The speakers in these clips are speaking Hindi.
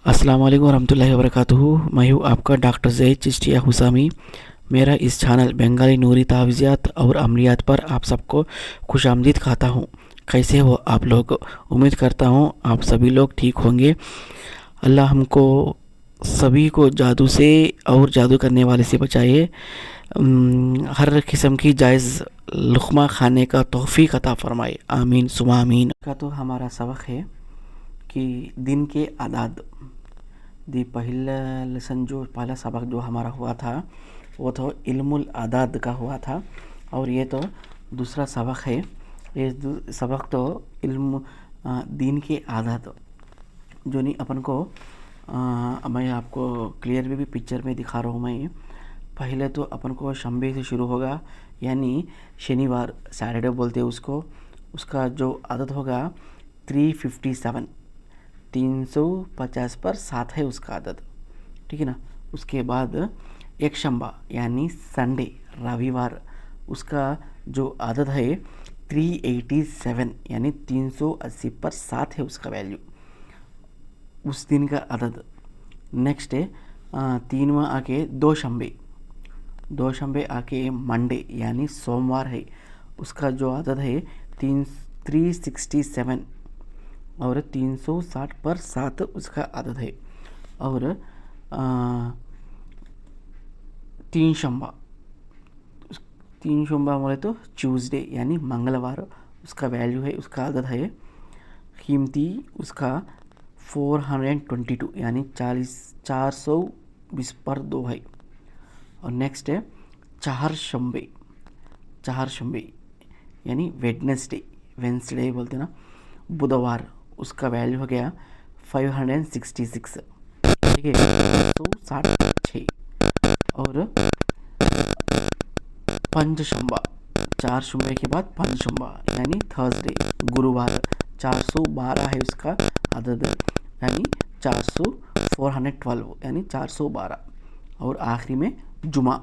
अस्सलाम वालेकुम वरहमतुल्लाहि वबरकातुहू। मैं हूँ आपका डॉक्टर ज़ैद चिश्तिया हुसामी। मेरा इस चैनल बंगाली नूरी तावीज़ात और अमलियात पर आप सबको खुशामदीद कहता हूँ। कैसे हो आप लोग? उम्मीद करता हूँ आप सभी लोग ठीक होंगे। अल्लाह हमको सभी को जादू से और जादू करने वाले से बचाए। हर किस्म की जायज़ लुक़मा खाने का तौफ़ीक अता फ़रमाए। आमीन सुमा आमीन। का तो हमारा सबक है कि दिन के आदाद दी पहला सबक जो हमारा हुआ था वो तो इल्मुल आदाद का हुआ था, और ये तो दूसरा सबक है। ये सबक तो इल्म दिन के आदाद जो नहीं अपन को मैं आपको क्लियर भी पिक्चर में दिखा रहा हूँ। मैं पहले तो अपन को शंबे से शुरू होगा, यानी शनिवार, सैटरडे बोलते हैं उसको। उसका जो आदत होगा 357, 350 पर 7 है उसका आदत, ठीक है ना। उसके बाद एक शंबा यानी संडे, रविवार, उसका जो आदत है 387 यानी 380 पर 7 है उसका वैल्यू, उस दिन का आदत। नेक्स्ट है तीनवा आके दो शंबे आके मंडे यानी सोमवार है, उसका जो आदत है 367 और 360 पर 7 उसका आदत है। और तीन शंबा बोले तो ट्यूसडे यानी मंगलवार, उसका वैल्यू है, उसका आदत है कीमती, उसका 422 यानी 420 पर 2 है। और नेक्स्ट है चार शंबे यानी वेंसडे बोलते ना, बुधवार, उसका वैल्यू हो गया 566, ठीक है, 166। और पंचशंबा, 4 शुंबे के बाद पंचशंबा यानी थर्सडे, गुरुवार, 412 है उसका आदत, यानी 412 यानी 412। और आखिरी में जुमा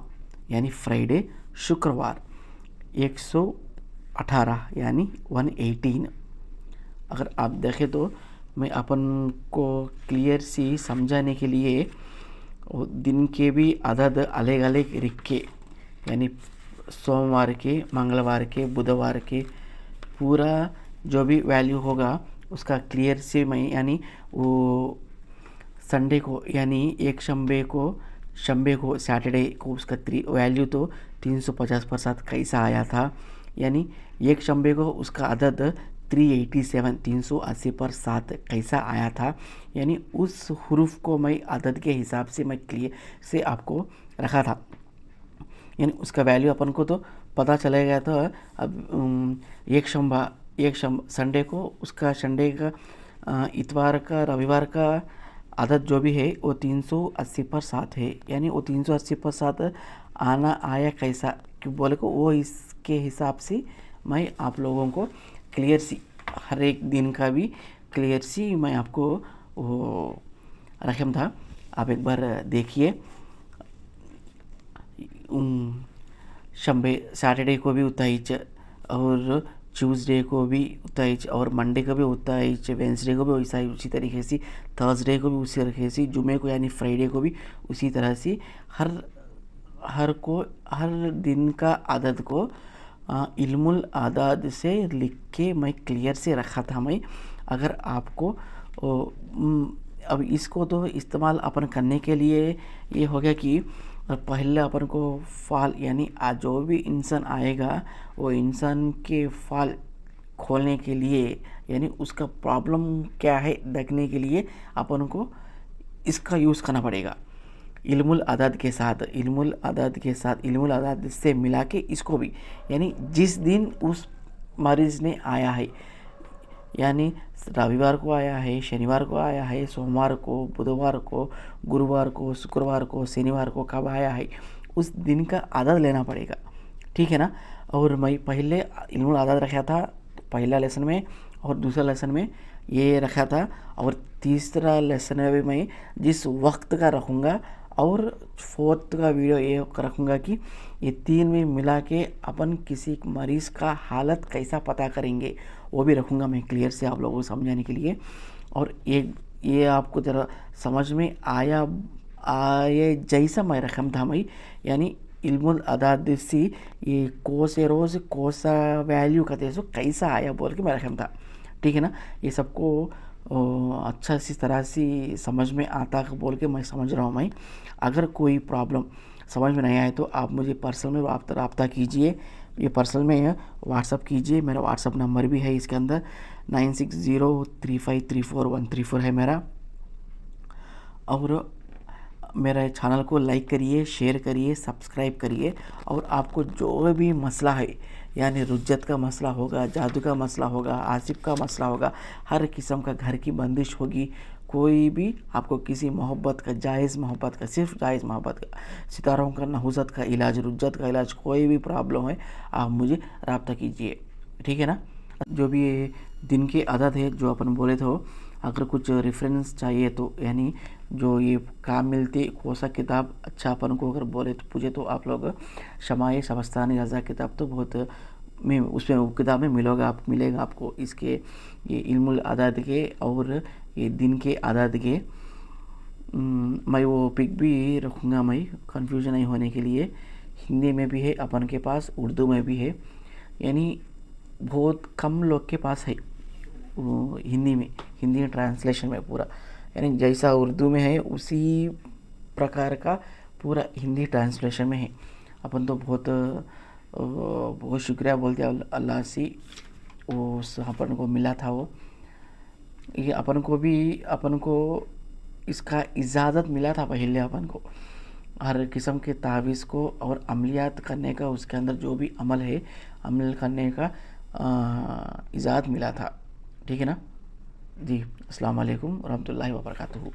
यानी फ्राइडे, शुक्रवार, 118 यानी 118। अगर आप देखें तो मैं अपन को क्लियर सी समझाने के लिए दिन के भी आदत अलग अलग लिखे, यानी सोमवार के, मंगलवार के, बुधवार के, पूरा जो भी वैल्यू होगा उसका क्लियर से मैं, यानी वो संडे को यानी एक शंबे को सैटरडे को उसका वैल्यू तो 350 पर 7 कैसा आया था, यानी एक शंबे को उसका आदत 387 380 पर 7 कैसा आया था, यानी उस हुरूफ को मैं आदत के हिसाब से मैं क्लियर से आपको रखा था, यानी उसका वैल्यू अपन को तो पता चला गया था। अब एक संडे को उसका संडे का, इतवार का, रविवार का आदत जो भी है वो 380 पर 7 है, यानी वो 380 पर 7 आया कैसा क्यों बोले को, वो इसके हिसाब से मैं आप लोगों को क्लियर सी हर एक दिन का भी क्लियर सी मैं आपको वो रकम था। आप एक बार देखिए, सैटरडे को भी उतना ही, और ट्यूसडे को भी उतना ही, और मंडे को भी उतना ही, वेंसडे को भी वैसा ही उसी तरीके से, थर्सडे को भी उसी तरीके से, जुमे को यानी फ्राइडे को भी उसी तरह से, हर दिन का आदत को इल्मुल आदाद से लिख के मैं क्लियर से रखा था मैं। अगर आपको अब इसको तो इस्तेमाल अपन करने के लिए ये हो गया कि पहले अपन को फाल, यानी जो भी इंसान आएगा वो इंसान के फाल खोलने के लिए, यानी उसका प्रॉब्लम क्या है देखने के लिए अपन को इसका यूज़ करना पड़ेगा इल्मुल आदाद के साथ, इल्मुल आदाद से मिला के इसको भी, यानी जिस दिन उस मरीज़ ने आया है, यानी रविवार को आया है, शनिवार को आया है, सोमवार को, बुधवार को, गुरुवार को, शुक्रवार को, शनिवार को कब आया है, उस दिन का आदत लेना पड़ेगा, ठीक है ना। और मैं पहले इल्मुल आदाद रखा था पहला लेसन में, और दूसरा लेसन में ये रखा था, और तीसरा लेसन में भी मैं जिस वक्त का रखूँगा, और फोर्थ का वीडियो ये रखूँगा कि ये तीन में मिला के अपन किसी मरीज़ का हालत कैसा पता करेंगे, वो भी रखूँगा मैं क्लियर से आप लोगों को समझाने के लिए। और एक ये आपको ज़रा समझ में आए जैसा मैं रकम था मैं, यानी इल्मुल अदाद सी ये कोसे रोज़ कोसा वैल्यू का सो कैसा आया बोल के मैं रकम था। ठीक है ना, ये सबको अच्छा सी तरह से समझ में आता है बोल के मैं समझ रहा हूँ मैं। अगर कोई प्रॉब्लम समझ में नहीं आए तो आप मुझे पर्सनल में रब्ता कीजिए, ये पर्सनल में व्हाट्सअप कीजिए। मेरा व्हाट्सअप नंबर भी है इसके अंदर 9603534134 है मेरा। और मेरे चैनल को लाइक करिए, शेयर करिए, सब्सक्राइब करिए। और आपको जो भी मसला है, यानी रुज्जत का मसला होगा, जादू का मसला होगा, आसिफ का मसला होगा, हर किस्म का घर की बंदिश होगी, कोई भी आपको किसी मोहब्बत का, जायज़ मोहब्बत का, सिर्फ जायज़ मोहब्बत का, सितारों का नहुज़त का इलाज, रुज्जत का इलाज, कोई भी प्रॉब्लम है आप मुझे रब्ता कीजिए। ठीक है ना। जो भी ये दिन की आदत है जो अपन बोले थे, अगर कुछ रेफरेंस चाहिए तो, यानी जो ये काम मिलती कौन सा किताब अच्छा अपन को अगर बोले तो पूछे तो आप लोग शमाए शबस्तानी रज़ा किताब तो बहुत में उसमें वो किताब में मिलेगा आपको इसके ये इल्मुल आदाद के और ये दिन के आदाद के। मैं वो पिक भी रखूँगा मैं, कंफ्यूजन नहीं होने के लिए। हिंदी में भी है अपन के पास, उर्दू में भी है, यानी बहुत कम लोग के पास है हिंदी ट्रांसलेशन में पूरा, यानी जैसा उर्दू में है उसी प्रकार का पूरा हिंदी ट्रांसलेशन में है। अपन तो बहुत शुक्रिया बोलते हैं अल्लाह से, वो अपन को मिला था वो। ये अपन को इसका इजाज़त मिला था पहले अपन को हर किस्म के तावीज़ को और अमलियात करने का, उसके अंदर जो भी अमल करने का इजाज़त मिला था। ठीक है ना जी। अस्सलाम वालेकुम रहमतुल्लाहि व बरकातुहू।